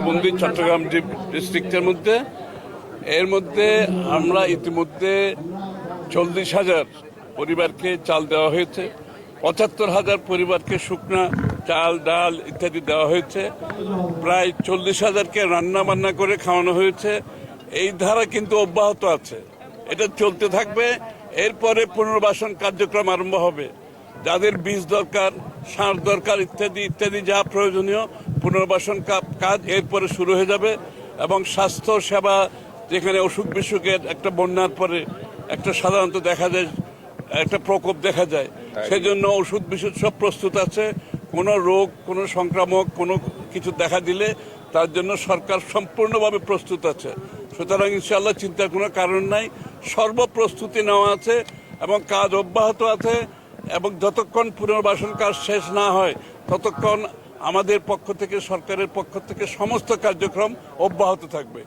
বন্দি চট্টগ্রাম ডিস্ট্রিক্টের মধ্যে এর মধ্যে আমরা ইতিমধ্যে 40,000 পরিবারকে চাল দেওয়া হয়েছে, 75,000 পরিবারকে শুকনা চাল ডাল ইত্যাদি দেওয়া হয়েছে, প্রায় 40,000কে রান্না বান্না করে খাওয়ানো হয়েছে। এই ধারা কিন্তু অব্যাহত আছে, এটা চলতে থাকবে। এরপরে পুনর্বাসন কার্যক্রম আরম্ভ হবে। যাদের বীজ দরকার, সার দরকার ইত্যাদি ইত্যাদি যা প্রয়োজনীয় পুনর্বাসন কাজ এরপরে শুরু হয়ে যাবে। এবং স্বাস্থ্য সেবা, যেখানে অসুখ বিসুখের একটা বন্যার পরে একটা সাধারণত দেখা যায় একটা প্রকোপ দেখা যায়, সেজন্য ওষুধ বিশুদ্ধ সব প্রস্তুত আছে। কোনো রোগ, কোনো সংক্রামক কোনো কিছু দেখা দিলে তার জন্য সরকার সম্পূর্ণভাবে প্রস্তুত আছে। সুতরাং ইনশাআল্লাহ চিন্তার কোনো কারণ নাই, সর্বপ্রস্তুতি নেওয়া আছে এবং কাজ অব্যাহত আছে। এবং যতক্ষণ পুনর্বাসন কাজ শেষ না হয় ততক্ষণ আমাদের পক্ষ থেকে, সরকারের পক্ষ থেকে সমস্ত কার্যক্রম অব্যাহত থাকবে।